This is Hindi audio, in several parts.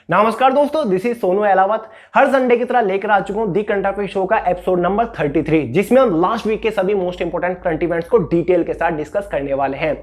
नमस्कार दोस्तों, this is Sonu Ahlawat. Her Sunday की तरह लेकर आ चुका हूं दी करंट अफेयर शो का एपिसोड नंबर 33, जिसमें हम लास्ट वीक के सभी मोस्ट इंपोर्टेंट करंट इवेंट्स को डिटेल के साथ डिस्कस करने वाले हैं।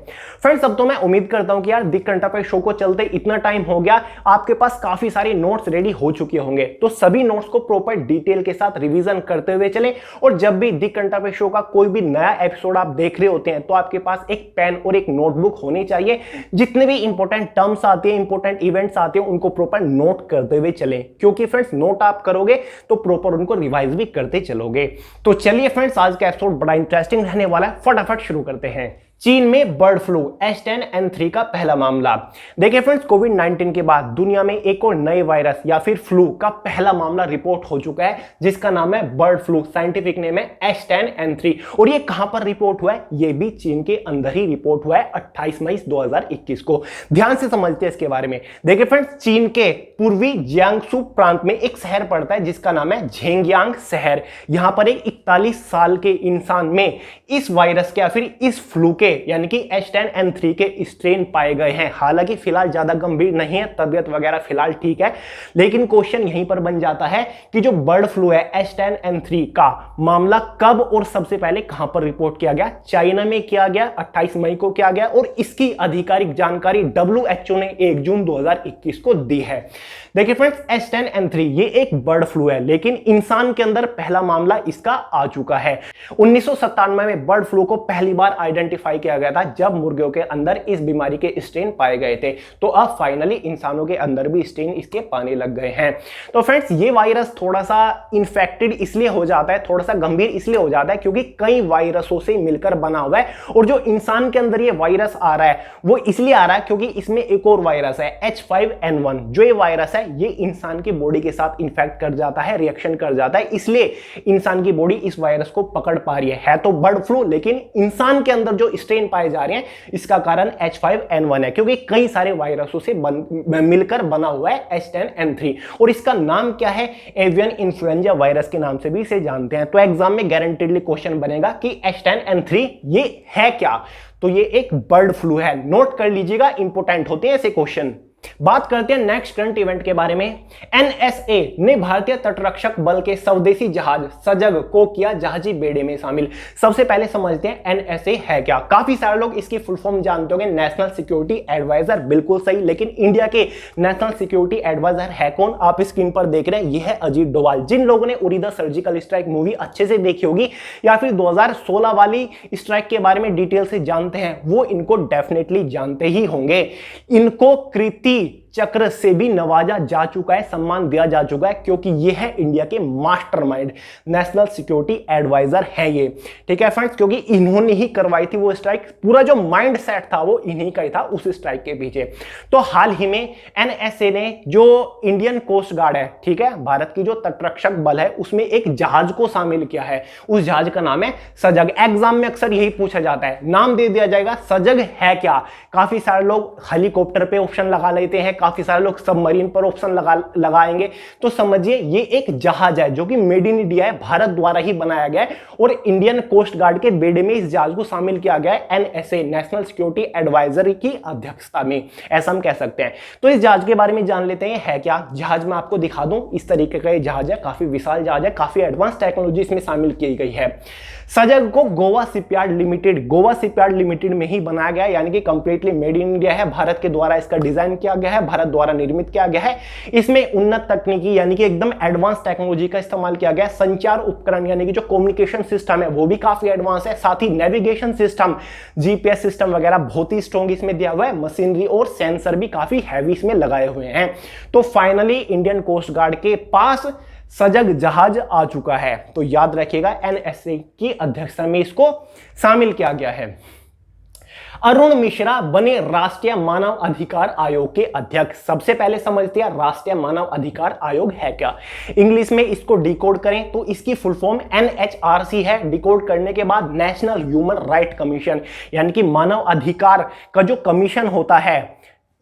फ्रेंड्स, अब तो मैं उम्मीद करता हूं कि यार दी करंट अफेयर शो को चलते इतना टाइम हो गया, आपके पास काफी सारे नोट्स रेडी हो चुके होंगे। तो सभी नोट्स को प्रॉपर डिटेल के साथ रिवीजन करते हुए चले, और जब भी दी करंट अफेयर शो का कोई भी नया एपिसोड आप देख रहे होते हैं तो आपके पास एक पेन और एक नोटबुक होनी चाहिए। जितने भी इंपॉर्टेंट टर्म्स आते हैं, इंपॉर्टेंट इवेंट्स आते हैं, उनको प्रॉपर नोट करते हुए चलें, क्योंकि फ्रेंड्स नोट आप करोगे तो प्रॉपर उनको रिवाइज भी करते चलोगे। तो चलिए फ्रेंड्स, आज का एपिसोड बड़ा इंटरेस्टिंग रहने वाला है। फटाफट शुरू करते हैं। चीन में बर्ड फ्लू H10N3 का पहला मामला। देखिए फ्रेंड्स, कोविड-19 के बाद दुनिया में एक और नए वायरस या फिर फ्लू का पहला मामला रिपोर्ट हो चुका है, जिसका नाम है बर्ड फ्लू। साइंटिफिक नेम है H10N3। और ये कहां पर रिपोर्ट हुआ है? ये भी चीन के अंदर ही रिपोर्ट हुआ है 28 मई 2021 को। ध्यान से समझते हैं इसके बारे में। देखिए फ्रेंड्स, चीन के पूर्वी जियांगसू प्रांत में एक शहर पड़ता है जिसका नाम है झेंगियांग शहर। यहां पर एक 41 साल के इंसान में इस वायरस के या फिर इस फ्लू के यानी कि H10N3 के स्ट्रेन पाए गए हैं। हालांकि फिलहाल ज्यादा गंभीर नहीं है, तबियत वगैरह फिलहाल ठीक है, लेकिन क्वेश्चन यहीं पर बन जाता है कि जो बर्ड फ्लू है H10N3 का मामला कब और सबसे पहले कहां पर रिपोर्ट किया गया? चाइना में किया गया, 28 मई को किया गया, और इसकी आधिकारिक जानकारी WHO ने 1 जून 2021 को दी है। देखिए फ्रेंड्स, H10N3 ये एक बर्ड फ्लू है, लेकिन इंसान के अंदर पहला मामला इसका आ चुका है। 1997 में बर्ड फ्लू को पहली बार आइडेंटिफाई किया गया था, जब मुर्गियों के अंदर इस बीमारी के स्ट्रेन पाए गए थे। तो अब फाइनली इंसानों के अंदर भी स्ट्रेन इसके पाने लग गए हैं। तो फ्रेंड्स, ये वायरस थोड़ा सा इन्फेक्टेड इसलिए हो जाता है, थोड़ा सा गंभीर इसलिए हो जाता है क्योंकि कई वायरसों से मिलकर बना हुआ है। और जो इंसान के अंदर ये वायरस आ रहा है वो इसलिए आ रहा है क्योंकि इसमें एक और वायरस है H5N1। जो ये वायरस है ये इंसान की बॉडी के साथ इन्फेक्ट कर जाता है, रिएक्शन कर जाता है, इसलिए इंसान की बॉडी इस वायरस को पकड़ पा रही है तो बर्ड फ्लू, लेकिन इंसान के अंदर जो स्ट्रेन पाए जा रहे हैं इसका कारण H5N1 है, क्योंकि कई सारे वायरसों से मिलकर बना हुआ है H10N3। और इसका नाम क्या है? एवियन इन्फ्लुएंजा वायरस के नाम से भी इसे जानते हैं। तो एग्जाम में गारंटेडली क्वेश्चन बनेगा कि H10N3 ये है क्या? तो ये एक बर्ड फ्लू है। नोट कर लीजिएगा, इंपॉर्टेंट होते हैं ऐसे क्वेश्चन। बात करते हैं नेक्स्ट करंट इवेंट के बारे में। NSA ने भारतीय तटरक्षक बल के स्वदेशी जहाज सजग को किया जहाजी बेड़े में शामिल। सबसे पहले समझते हैं NSA है क्या। काफी सारे लोग इसकी फुल फॉर्म जानते होंगे, नेशनल सिक्योरिटी एडवाइजर। बिल्कुल सही, लेकिन इंडिया के नेशनल सिक्योरिटी एडवाइजर है कौन? आप स्क्रीन पर देख रहे हैं, यह है अजीत डोभाल। जिन लोगों ने Uri the surgical strike movie अच्छे से देखी होगी या फिर 2016 वाली स्ट्राइक के बारे में डिटेल से जानते हैं, वो इनको डेफिनेटली जानते ही होंगे। इनको कृति चक्र से भी नवाजा जा चुका है, सम्मान दिया जा चुका है, क्योंकि ये है इंडिया के मास्टरमाइंड, नेशनल सिक्योरिटी एडवाइजर हैं ये। ठीक है फ्रेंड्स, क्योंकि इन्होंने ही करवाई थी वो स्ट्राइक। पूरा जो माइंड सेट था वो इन्हीं का ही था उस स्ट्राइक के पीछे। तो हाल ही में NSA ने जो इंडियन कोस्ट गार्ड है, ठीक है, भारत की जो तटरक्षक बल है, उसमें एक जहाज को शामिल किया है। उस जहाज का नाम है सजग। एग्जाम में अक्सर यही पूछा जाता है, नाम दे दिया जाएगा सजग है क्या। काफी सारे लोग हेलीकॉप्टर पे ऑप्शन लगा लेते हैं, काफी सारे लोग सबमरीन पर ऑप्शन लगाएंगे। तो समझिए ये एक जहाज है जो कि मेड इन इंडिया है, भारत द्वारा ही बनाया गया है, और इंडियन कोस्ट गार्ड के बेड़े में इस जहाज को शामिल किया गया है NSA, नेशनल सिक्योरिटी एडवाइजरी की अध्यक्षता में, ऐसा हम कह सकते हैं। तो इस जहाज के बारे में जान लेते हैं है क्या। जहाज मैं आपको दिखा दूं, इस तरीके का जहाज है, काफी विशाल जहाज है, काफी एडवांस टेक्नोलॉजी इसमें शामिल की गई है। सजग को गोवा शिपयार्ड लिमिटेड में ही बनाया गया है, यानी कि कंप्लीटली मेड इन इंडिया है, भारत के द्वारा इसका डिजाइन किया गया है, भारत द्वारा निर्मित किया गया है। इसमें उन्नत तकनीकी यानी कि एकदम एडवांस टेक्नोलॉजी का इस्तेमाल किया गया है। संचार उपकरण यानी कि जो कम्युनिकेशन सिस्टम है वो भी काफी एडवांस है। साथ ही नेविगेशन सिस्टम, GPS सिस्टम वगैरह बहुत ही स्ट्रॉन्ग इसमें दिया हुआ है। मशीनरी और सेंसर भी काफी हैवी इसमें लगाए हुए हैं। तो फाइनली इंडियन कोस्ट गार्ड के पास सजग जहाज आ चुका है। तो याद रखिएगा, NSA की अध्यक्षता में इसको शामिल किया गया है। अरुण मिश्रा बने राष्ट्रीय मानव अधिकार आयोग के अध्यक्ष। सबसे पहले समझते हैं राष्ट्रीय मानव अधिकार आयोग है क्या। इंग्लिश में इसको डिकोड करें तो इसकी फुल फॉर्म NHRC है। डिकोड करने के बाद नेशनल ह्यूमन राइट कमीशन, यानी कि मानव अधिकार का जो कमीशन होता है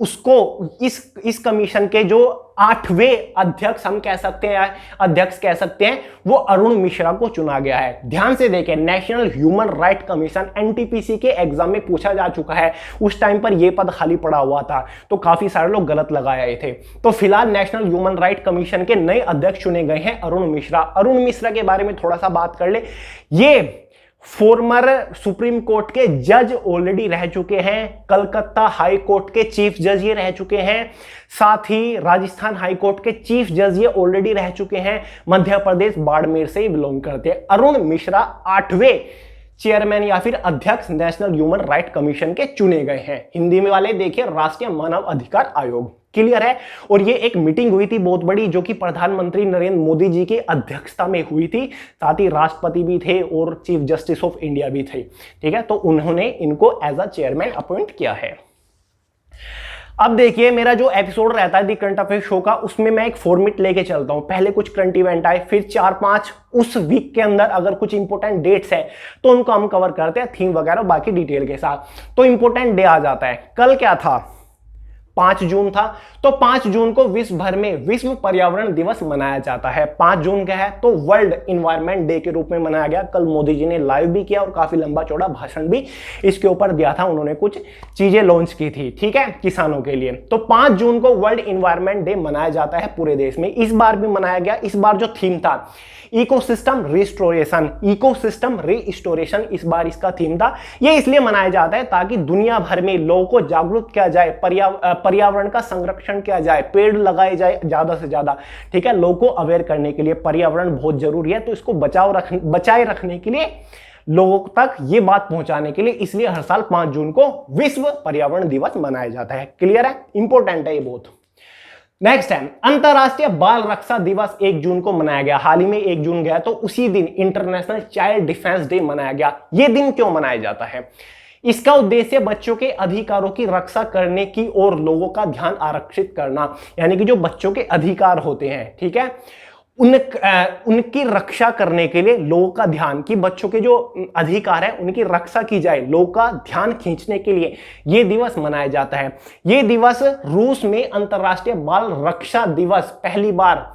उसको इस कमीशन के जो 8वें अध्यक्ष हम कह सकते हैं, अध्यक्ष कह सकते हैं, वो अरुण मिश्रा को चुना गया है। ध्यान से देखें, national human right commission NTPC के एग्जाम में पूछा जा चुका है। उस टाइम पर यह पद खाली पड़ा हुआ था, तो काफी सारे लोग गलत लगा आए थे। तो फिलहाल नेशनल ह्यूमन राइट कमीशन के नए अध्यक्ष चुने गए हैं अरुण मिश्रा। अरुण मिश्रा के बारे में थोड़ा सा बात कर ले। ये फॉर्मर सुप्रीम कोर्ट के जज ऑलरेडी रह चुके हैं, कलकत्ता हाई कोर्ट के चीफ जज ये रह चुके हैं, साथ ही राजस्थान हाई कोर्ट के चीफ जज ये ऑलरेडी रह चुके हैं, मध्य प्रदेश बाड़मेर से ही बिलोंग करते हैं। अरुण मिश्रा 8वें चेयरमैन या फिर अध्यक्ष नेशनल ह्यूमन राइट कमीशन के चुने गए हैं। हिंदी में वाले देखिए राष्ट्रीय मानव अधिकार आयोग। क्लियर है। और ये एक मीटिंग हुई थी बहुत बड़ी, जो कि प्रधानमंत्री नरेंद्र मोदी जी की अध्यक्षता में हुई थी, साथ ही राष्ट्रपति भी थे और चीफ जस्टिस ऑफ इंडिया भी थे। ठीक है, तो उन्होंने इनको एज अ चेयरमैन अपॉइंट किया है। अब देखिए, मेरा जो एपिसोड रहता है दी करंट अफेयर शो का, उसमें मैं एक फॉर्मेट लेके चलता हूं। पहले कुछ करंट इवेंट आए, फिर 4-5 उस वीक के अंदर अगर कुछ इंपॉर्टेंट डेट्स है तो उनको हम कवर करते हैं, थीम वगैरह बाकी डिटेल के साथ। तो इंपॉर्टेंट डे आ जाता है। कल क्या था? 5 जून था। तो 5 जून को विश्व भर में विश्व पर्यावरण दिवस मनाया जाता है। 5 जून क्या है? तो वर्ल्ड इन्वायरमेंट डे के रूप में मनाया गया। कल मोदी जी ने लाइव भी किया और काफी लंबा चौड़ा भाषण भी इसके ऊपर दिया था। उन्होंने कुछ चीजें लॉन्च की थी, ठीक है, किसानों के लिए। तो 5 जून को वर्ल्ड इन्वायरमेंट डे मनाया जाता है पूरे देश में। इस बार भी मनाया गया। इस बार जो थीम था इकोसिस्टम रिस्टोरेशन, इकोसिस्टम रिस्टोरेशन इस बार इसका थीम था। यह इसलिए मनाया जाता है ताकि दुनिया भर में लोगों को जागरूक किया जाए, पर्यावरण का संरक्षण किया जाए, पेड़ लगाए जाए ज्यादा से ज्यादा। ठीक है, लोगों को अवेयर करने के लिए पर्यावरण बहुत जरूरी है, तो इसको बचाए रखने के लिए, लोगों तक ये बात पहुंचाने के लिए, इसलिए हर साल 5 जून को विश्व पर्यावरण दिवस मनाया जाता है। क्लियर है, इंपॉर्टेंट है ये बहुत। नेक्स्ट है अंतरराष्ट्रीय बाल रक्षा दिवस 1 जून को मनाया गया। हाल ही में 1 जून गया, तो उसी दिन इंटरनेशनल चाइल्ड डिफेंस डे मनाया गया। यह दिन क्यों मनाया जाता है? इसका उद्देश्य बच्चों के अधिकारों की रक्षा करने की और लोगों का ध्यान आरक्षित करना, यानी कि जो बच्चों के अधिकार होते हैं, ठीक है, उनकी रक्षा करने के लिए लोगों का ध्यान, कि बच्चों के जो अधिकार है उनकी रक्षा की जाए, लोगों का ध्यान खींचने के लिए यह दिवस मनाया जाता है। यह दिवस रूस में अंतरराष्ट्रीय बाल रक्षा दिवस पहली बार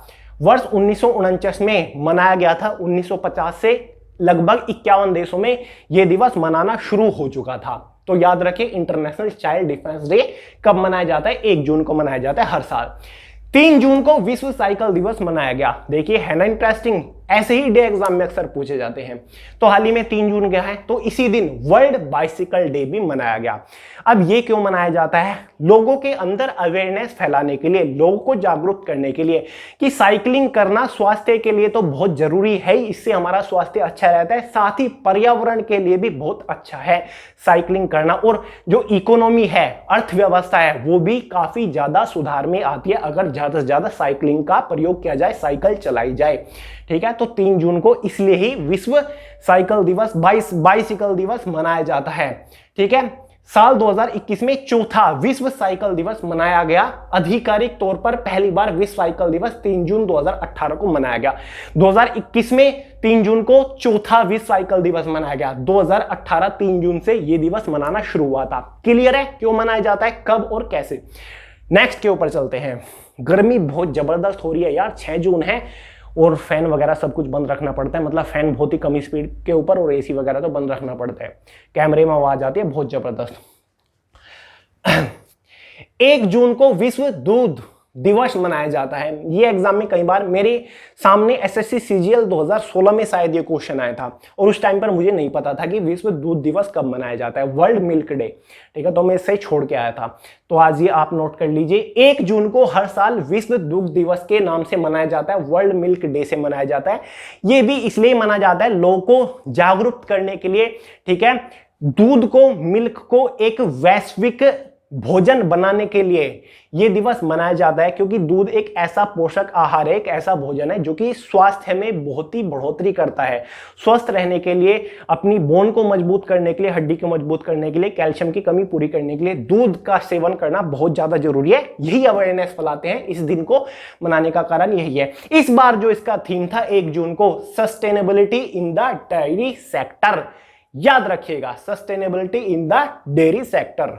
वर्ष 1949 में मनाया गया था। 1950 से लगभग 51 देशों में यह दिवस मनाना शुरू हो चुका था। तो याद रखें, इंटरनेशनल चाइल्ड डिफेंस डे कब मनाया जाता है? 1 जून को मनाया जाता है हर साल। 3 जून को विश्व साइकिल दिवस मनाया गया। देखिए, है ना इंटरेस्टिंग, ऐसे ही डे एग्जाम में अक्सर पूछे जाते हैं। तो हाल ही में 3 जून गया है, तो इसी दिन वर्ल्ड बाइसिकल डे भी मनाया गया। अब ये क्यों मनाया जाता है? लोगों के अंदर अवेयरनेस फैलाने के लिए, लोगों को जागरूक करने के लिए कि साइकिलिंग करना स्वास्थ्य के लिए तो बहुत जरूरी है, इससे हमारा स्वास्थ्य अच्छा रहता है, साथ ही पर्यावरण के लिए भी बहुत अच्छा है साइकिलिंग करना। और जो इकोनॉमी है, अर्थव्यवस्था है, वो भी काफी ज्यादा सुधार में आती है अगर ज्यादा से ज्यादा साइकिलिंग का प्रयोग किया जाए, साइकिल चलाई जाए। ठीक है, तो 3 जून को इसलिए ही विश्व साइकिल दिवस, बाइसिकल दिवस मनाया जाता है। ठीक है, साल 2021 में चौथा विश्व साइकिल दिवस मनाया गया। आधिकारिक तौर पर पहली बार विश्व साइकिल दिवस 3 जून 2018 को मनाया गया। 2021 में 3 जून को चौथा विश्व साइकिल दिवस मनाया गया। 2018 3 जून से यह दिवस मनाना शुरू हुआ था। क्लियर है क्यों मनाया जाता है, कब और कैसे? नेक्स्ट के ऊपर चलते हैं। गर्मी बहुत जबरदस्त हो रही है यार, 6 जून है और फैन वगैरह सब कुछ बंद रखना पड़ता है, मतलब फैन बहुत ही कम स्पीड के ऊपर और एसी वगैरह तो बंद रखना पड़ता है। कैमरे में आवाज आती है बहुत जबरदस्त। 1 जून को विश्व दूध दिवस मनाया जाता है। ये एग्जाम में कई बार मेरे सामने एसएससी सीजीएल 2016 में शायद ये क्वेश्चन आया था और उस टाइम पर मुझे नहीं पता था कि विश्व दूध दिवस कब मनाया जाता है, वर्ल्ड मिल्क डे। ठीक है, तो मैं इसे छोड़ के आया था, तो आज ये आप नोट कर लीजिए। 1 जून को हर साल विश्व दुग्ध दिवस के नाम से मनाया जाता है, वर्ल्ड मिल्क डे से मनाया जाता है। ये भी इसलिए मनाया जाता है लोगों को जागरूक करने के लिए। ठीक है, दूध को, मिल्क को एक वैश्विक भोजन बनाने के लिए यह दिवस मनाया जाता है, क्योंकि दूध एक ऐसा पोषक आहार है, एक ऐसा भोजन है जो कि स्वास्थ्य में बहुत ही बढ़ोतरी करता है। स्वस्थ रहने के लिए, अपनी बोन को मजबूत करने के लिए, हड्डी को मजबूत करने के लिए, कैल्शियम की कमी पूरी करने के लिए दूध का सेवन करना बहुत ज्यादा जरूरी है। यही अवेयरनेस फैलाते हैं, इस दिन को मनाने का कारण यही है। इस बार जो इसका थीम था 1 जून को, sustainability in the dairy sector. याद रखिएगा, sustainability in the dairy sector.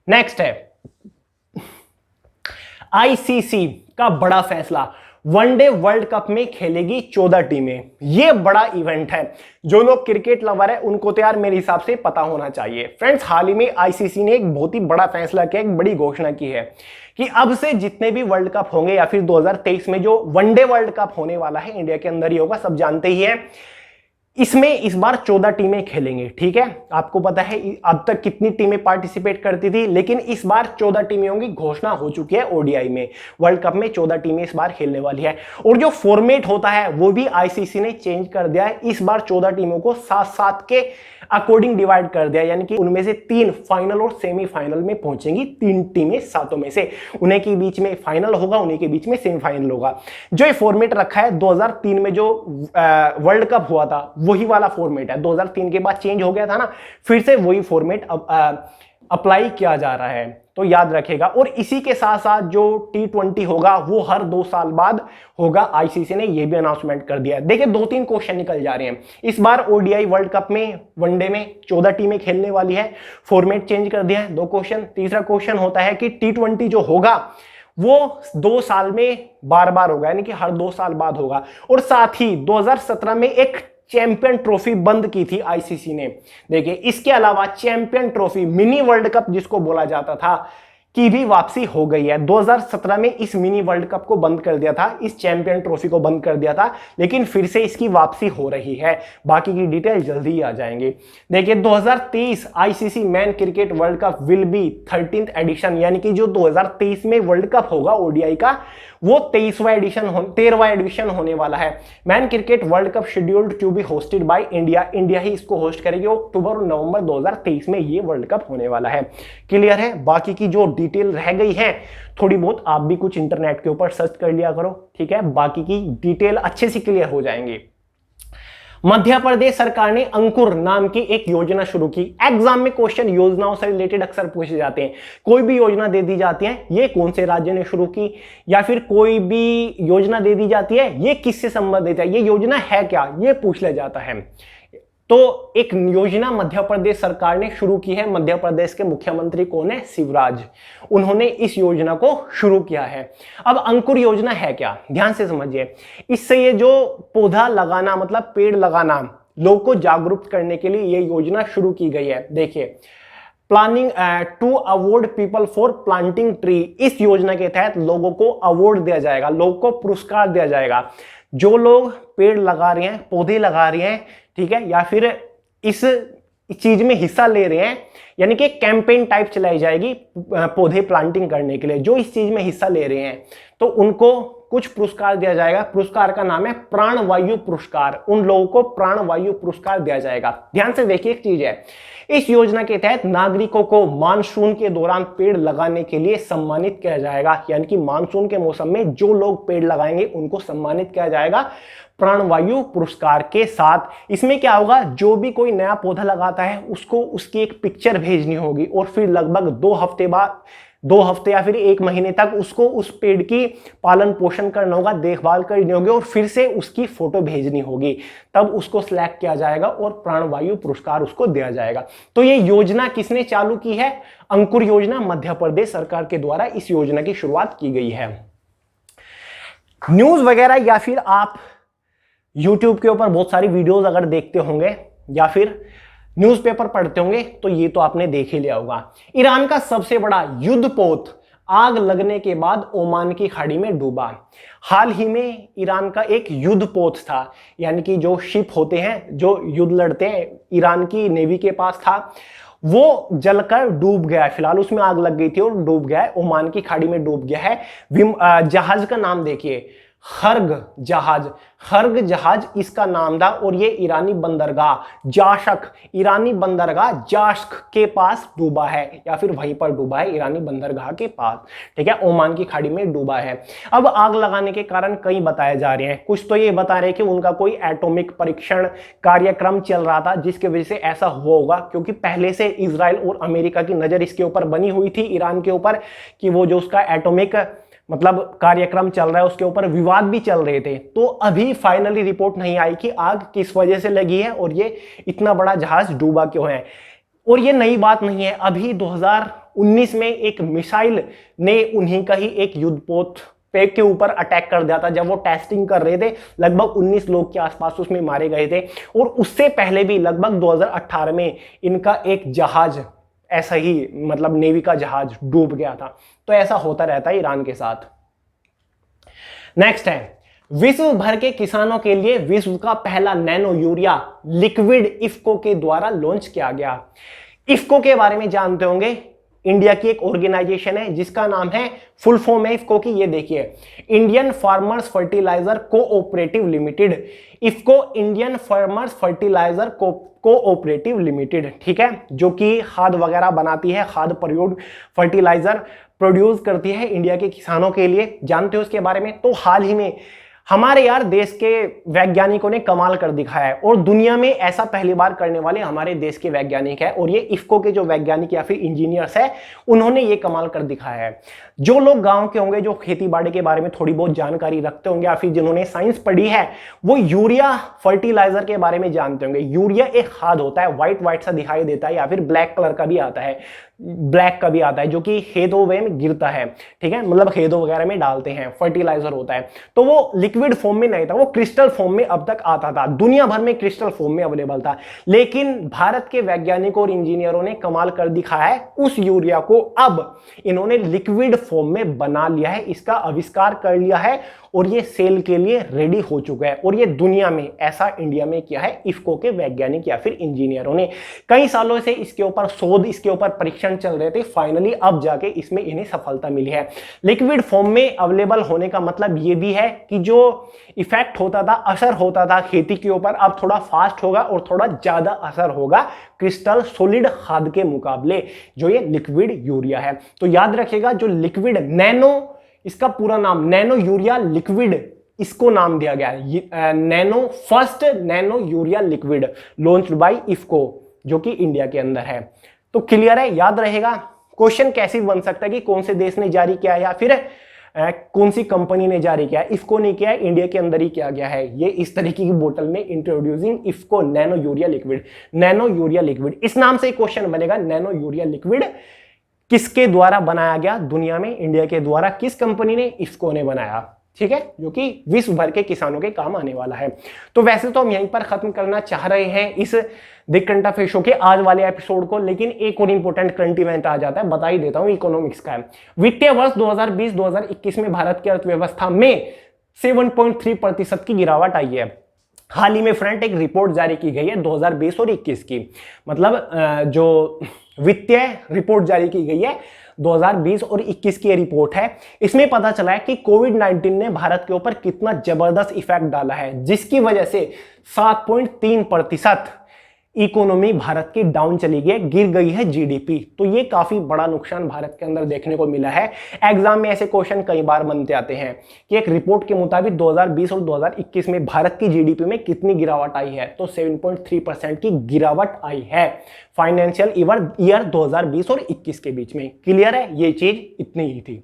Next है आईसीसी का बड़ा फैसला, वनडे वर्ल्ड कप में खेलेगी 14 टीमें। यह बड़ा इवेंट है, जो लोग क्रिकेट लवर है उनको तो यार मेरे हिसाब से पता होना चाहिए। फ्रेंड्स, हाल ही में आईसीसी ने एक बहुत ही बड़ा फैसला किया, एक बड़ी घोषणा की है कि अब से जितने भी वर्ल्ड कप होंगे या फिर 2023 में जो वनडे वर्ल्ड कप होने वाला है, इंडिया के अंदर ही होगा, सब जानते ही है, इसमें इस बार 14 टीमें खेलेंगे। ठीक है, आपको पता है अब तक कितनी टीमें पार्टिसिपेट करती थी, लेकिन इस बार 14 टीमें होंगी, घोषणा हो चुकी है। ओडीआई में वर्ल्ड कप में 14 टीमें इस बार खेलने वाली है। और जो फॉर्मेट होता है वो भी आईसीसी ने चेंज कर दिया है। इस बार 14 टीमों को 7-7 के अकॉर्डिंग डिवाइड कर दिया, यानी कि उनमें से 3 फाइनल और सेमीफाइनल में पहुंचेंगी। 3 टीमें 7 में से, उन्हीं के बीच में फाइनल होगा, उन्हीं के बीच में सेमीफाइनल होगा। जो ये फॉर्मेट रखा है 2003 में जो वर्ल्ड कप हुआ था, वही वाला फॉर्मेट है। 2003 के बाद चेंज हो गया था ना, फिर से वही फॉर्मेट अप्लाई किया जा रहा है, तो याद रखेगा। और इसी के साथ साथ जो T20 होगा वो हर 2 साल बाद होगा। आईसीसी ने यह भी अनाउंसमेंट कर दिया है। देखिए 2-3 क्वेश्चन निकल जा रहे हैं इस बार। ओडीआई वर्ल्ड कप में वनडे में 14 टीमें खेलने वाली है, फॉर्मेट चेंज कर दिया है। 2 क्वेश्चन। तीसरा क्वेश्चन होता है कि T20 जो होगा वो 2 साल में बार होगा, यानी कि हर 2 साल बाद होगा। और साथ ही 2017 में एक चैंपियन ट्रॉफी बंद की थी आईसीसी ने। देखिए इसके अलावा champion trophy, mini world cup जिसको बोला जाता था, की भी वापसी हो गई है। 2017 में इस मिनी वर्ल्ड कप को बंद कर दिया था, इस चैंपियन ट्रॉफी को बंद कर दिया था, लेकिन फिर से इसकी वापसी हो रही है। बाकी की डिटेल जल्दी ही आ जाएंगे। देखिए 2023 ICC man cricket world cup will be 13th edition, यानी कि जो 2023 में वर्ल्ड कप होगा ओडीआई का, वो 13वां एडिशन होने वाला है। Men cricket world cup scheduled to be hosted by India. India ही इसको होस्ट करेगी। अक्टूबर और नवंबर 2023 में ये वर्ल्ड कप होने वाला है। क्लियर है? बाकी की जो डिटेल रह गई है थोड़ी बहुत, आप भी कुछ इंटरनेट के ऊपर सर्च कर लिया करो। ठीक है, बाकी की डिटेल अच्छे से क्लियर हो जाएंगी। मध्य प्रदेश सरकार ने अंकुर नाम की एक योजना शुरू की। एग्जाम में क्वेश्चन योजनाओं से रिलेटेड अक्सर पूछे जाते हैं। कोई भी योजना दे दी जाती है, ये कौन से राज्य ने शुरू की, या फिर कोई भी योजना दे दी जाती है, ये किससे संबंधित है, ये योजना है क्या, ये पूछ लिया जाता है। तो एक योजना मध्य प्रदेश सरकार ने शुरू की है। मध्य प्रदेश के मुख्यमंत्री कौन है? शिवराज। उन्होंने इस योजना को शुरू किया है। अब अंकुर योजना है क्या, ध्यान से समझिए। इससे ये जो पौधा लगाना, मतलब पेड़ लगाना, लोगों को जागरूक करने के लिए ये योजना शुरू की गई है। देखिए, planning to award people for planting tree. इस योजना के तहत लोगों को अवार्ड दिया जाएगा, लोगों को पुरस्कार दिया जाएगा। जो लोग पेड़ लगा रहे हैं, पौधे लगा रहे हैं, ठीक है, या फिर इस चीज में हिस्सा ले रहे हैं, यानी कि कैंपेन टाइप चलाई जाएगी पौधे प्लांटिंग करने के लिए। जो इस चीज में हिस्सा ले रहे हैं तो उनको कुछ पुरस्कार दिया जाएगा। पुरस्कार का नाम है प्राणवायु पुरस्कार। उन लोगों को प्राणवायु पुरस्कार दिया जाएगा। ध्यान से देखिए, एक चीज है, इस योजना के तहत नागरिकों को मानसून के दौरान पेड़ लगाने के लिए सम्मानित किया जाएगा। यानी कि मानसून के मौसम में जो लोग पेड़ लगाएंगे उनको सम्मानित किया जाएगा प्राणवायु पुरस्कार के साथ। इसमें क्या होगा, जो भी कोई नया पौधा लगाता है उसको उसकी एक पिक्चर भेजनी होगी, और फिर लगभग 2 हफ्ते या फिर 1 महीने तक उसको उस पेड़ की पालन पोषण करना होगा, देखभाल करनी होगी, और फिर से उसकी फोटो भेजनी होगी। तब उसको सिलेक्ट किया जाएगा और प्राणवायु पुरस्कार उसको दिया जाएगा। तो ये योजना किसने चालू की है? अंकुर योजना मध्य प्रदेश सरकार के द्वारा इस योजना की शुरुआत की गई है। न्यूज वगैरह या फिर आप यूट्यूब के ऊपर बहुत सारी वीडियोस अगर देखते होंगे या फिर न्यूज़पेपर पढ़ते होंगे तो ये तो आपने देख ही लिया होगा। ईरान का सबसे बड़ा युद्धपोत आग लगने के बाद ओमान की खाड़ी में डूबा। हाल ही में ईरान का एक युद्धपोत था, यानी कि जो शिप होते हैं जो युद्ध लड़ते हैं, ईरान की नेवी के पास था, वो जलकर डूब गया है। फिलहाल उसमें आग लग गई थी और डूब गया है, ओमान की खाड़ी में डूब गया है। जहाज का नाम देखिए, खर्ग जहाज इसका नाम था, और ये ईरानी बंदरगाह जाश्क के पास डूबा है, या फिर वहीं पर डूबा है, ईरानी बंदरगाह के पास। ठीक है, ओमान की खाड़ी में डूबा है। अब आग लगाने के कारण कई बताए जा रहे हैं। कुछ तो ये बता रहे हैं कि उनका कोई एटॉमिक परीक्षण कार्यक्रम चल रहा था जिसकी वजह से ऐसा हुआ होगा, क्योंकि पहले से इजराइल और अमेरिका की नजर इसके ऊपर बनी हुई थी, ईरान के ऊपर, कि वो जो उसका एटॉमिक मतलब कार्यक्रम चल रहा है उसके ऊपर विवाद भी चल रहे थे। तो अभी फाइनली रिपोर्ट नहीं आई कि आग किस वजह से लगी है और ये इतना बड़ा जहाज डूबा क्यों है। और ये नई बात नहीं है, अभी 2019 में एक मिसाइल ने उन्हीं का ही एक युद्धपोत पे के ऊपर अटैक कर दिया था जब वो टेस्टिंग कर रहे थे। लगभग 19 लोग के आसपास उसमें मारे गए थे। और उससे पहले भी लगभग 2018 में इनका एक जहाज ऐसा ही मतलब नेवी का जहाज डूब गया था। तो ऐसा होता रहता है ईरान के साथ। नेक्स्ट है, विश्व भर के किसानों के लिए विश्व का पहला नैनो यूरिया लिक्विड इफ्को के द्वारा लॉन्च किया गया। इफ्को के बारे में जानते होंगे, इंडिया की एक ऑर्गेनाइजेशन है जिसका नाम है, फुल फॉर्म है इफ्को की, ये देखिए, Indian farmers fertiliser cooperative limited. IFFCO Indian farmers fertiliser cooperative limited, ठीक है, जो कि खाद वगैरह बनाती है, खाद प्रयोग फर्टिलाइजर प्रोड्यूस करती है इंडिया के किसानों के लिए। जानते हो उसके बारे में? तो हाल ही में हमारे यार देश के वैज्ञानिकों ने कमाल कर दिखाया है और दुनिया में ऐसा पहली बार करने वाले हमारे देश के वैज्ञानिक है। और ये इफ्को के जो वैज्ञानिक या फिर इंजीनियर्स है उन्होंने ये कमाल कर दिखाया है। जो लोग गांव के होंगे, जो खेती बाड़ी के बारे में थोड़ी बहुत जानकारी रखते होंगे या फिर जिन्होंने साइंस पढ़ी है, वो यूरिया फर्टिलाइजर के बारे में जानते होंगे। यूरिया एक खाद होता है, व्हाइट व्हाइट सा दिखाई देता है या फिर ब्लैक कलर का भी आता है, ब्लैक का भी आता है, जो कि खेतों में गिरता है, ठीक है, मतलब खेतों वगैरह में डालते हैं, फर्टिलाइजर होता है। तो वो लिक्विड फॉर्म में नहीं था, वो क्रिस्टल फॉर्म में अब तक आता था, दुनिया भर में क्रिस्टल फॉर्म में अवेलेबल था। लेकिन भारत के वैज्ञानिकों और इंजीनियरों ने कमाल कर दिखाया है, उस यूरिया को अब इन्होंने लिक्विड फॉर्म में बना लिया है, इसका आविष्कार कर लिया है और ये सेल के लिए रेडी हो चुका है। और ये दुनिया में ऐसा इंडिया में किया है इफ्को के वैज्ञानिक या फिर इंजीनियरों ने। कई सालों से इसके ऊपर शोध, इसके ऊपर परीक्षण चल रहे थे, फाइनली अब जाके इसमें इन्हें सफलता मिली है। लिक्विड फॉर्म में अवेलेबल होने का मतलब ये भी है कि जो इफेक्ट होता था, असर होता था खेती के ऊपर, अब थोड़ा फास्ट होगा और थोड़ा ज्यादा असर होगा क्रिस्टल सॉलिड खाद के मुकाबले, जो ये लिक्विड यूरिया है। तो याद रखिएगा, जो लिक्विड नैनो, इसका पूरा नाम नैनो यूरिया लिक्विड, इसको नाम दिया गया है nano, first nano urea liquid launched by IFFCO, जो कि इंडिया के अंदर है। तो क्लियर है, याद रहेगा। क्वेश्चन कैसे बन सकता है कि कौन से देश ने जारी किया या फिर कौन सी कंपनी ने जारी किया है। इफ्को ने किया है, इंडिया के अंदर ही किया गया है। ये इस तरीके की बोतल में introducing IFFCO nano urea liquid, nano urea liquid, इस नाम से क्वेश्चन बनेगा। नैनो यूरिया लिक्विड किसके द्वारा बनाया गया दुनिया में? इंडिया के द्वारा। किस कंपनी ने? इफ्को ने बनाया, ठीक है, जो कि विश्व भर के किसानों के काम आने वाला है। तो वैसे तो हम यहीं पर खत्म करना चाह रहे हैं इस द करंट अफेयर शो के आज वाले एपिसोड को, लेकिन एक और इंपॉर्टेंट करंट इवेंट आ जाता है, बता ही देता हूं, इकोनॉमिक्स का है। वित्तीय वर्ष 2020-2021 में भारत की अर्थव्यवस्था में 7.3% की गिरावट आई है। हाल ही में फ्रंट एक रिपोर्ट जारी की गई है 2020 और 21 की, मतलब जो वित्तीय रिपोर्ट जारी की गई है 2020 और 21 की रिपोर्ट है। इसमें पता चला है कि कोविड-19 ने भारत के ऊपर कितना जबरदस्त इफेक्ट डाला है, जिसकी वजह से 7.3% इकोनॉमी भारत की डाउन चली गई, गिर गई है जीडीपी। तो ये काफी बड़ा नुकसान भारत के अंदर देखने को मिला है। एग्जाम में ऐसे क्वेश्चन कई बार बनते आते हैं कि एक रिपोर्ट के मुताबिक 2020 और 2021 में भारत की जीडीपी में कितनी गिरावट आई है, तो 7.3% की गिरावट आई है फाइनेंशियल ईयर 2020 और 21 के बीच में। क्लियर है, ये चीज इतनी ही थी,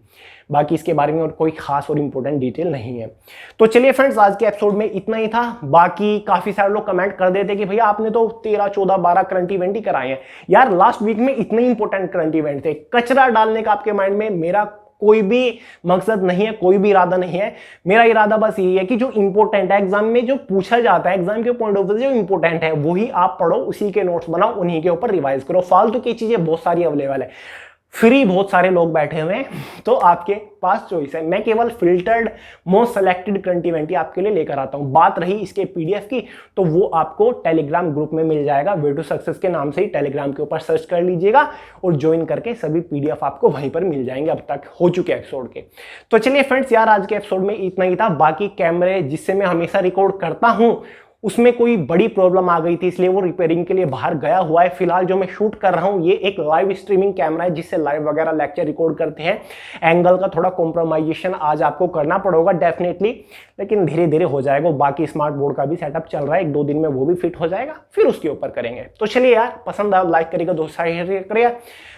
बाकी इसके बारे में और कोई खास और इंपॉर्टेंट डिटेल नहीं है। तो चलिए फ्रेंड्स, आज के एपिसोड में इतना ही था। बाकी काफी सारे लोग कमेंट कर देते कि भैया आपने तो 13, 14, 12 करंट इवेंट ही कराए हैं। यार लास्ट वीक में इतने इंपॉर्टेंट करंट इवेंट थे, कचरा डालने का आपके माइंड में मेरा कोई भी मकसद नहीं है, कोई भी इरादा नहीं है। मेरा इरादा बस यही है कि जो इंपॉर्टेंट है एग्जाम में, जो पूछा जाता है एग्जाम के पॉइंट ऑफ व्यू से, जो इंपॉर्टेंट है वही आप पढ़ो, उसी के नोट्स बनाओ, उन्हीं के ऊपर रिवाइज करो। फालतू की चीजें बहुत सारी अवेलेबल है, फ्री बहुत सारे लोग बैठे हुए हैं, तो आपके पास चॉइस है। मैं केवल filtered most selected current event ही आपके लिए लेकर आता हूं। बात रही इसके पीडीएफ की, तो वो आपको टेलीग्राम ग्रुप में मिल जाएगा। वे टू सक्सेस के नाम से ही टेलीग्राम के ऊपर सर्च कर लीजिएगा और ज्वाइन करके सभी पीडीएफ आपको वहीं पर मिल जाएंगे अब तक हो चुके एपिसोड के। तो चलिए फ्रेंड्स, यार आज के एपिसोड में इतना ही था। बाकी कैमरे जिससे मैं हमेशा रिकॉर्ड करता हूं उसमें कोई बड़ी प्रॉब्लम आ गई थी, इसलिए वो रिपेयरिंग के लिए बाहर गया हुआ है। फिलहाल जो मैं शूट कर रहा हूं ये एक लाइव स्ट्रीमिंग कैमरा है, जिससे लाइव वगैरह लेक्चर रिकॉर्ड करते हैं। एंगल का थोड़ा कॉम्प्रोमाइजेशन आज आपको करना पड़ेगा डेफिनेटली, लेकिन धीरे धीरे हो जाएगा। बाकी स्मार्ट बोर्ड का भी सेटअप चल रहा है, 1-2 दिन में वो भी फिट हो जाएगा, फिर उसके ऊपर करेंगे। तो चलिए यार, पसंद आया लाइक करिएगा, दोस्तों शेयर करिएगा,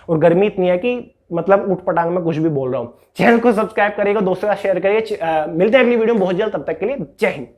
और गर्मी इतनी है कि मतलब उठ पटांग में कुछ भी बोल रहा हूँ। चैनल को सब्सक्राइब करिएगा, दोस्तों का शेयर करिए। मिलते हैं अगली वीडियो में बहुत जल्द, तब तक के लिए जय हिंद।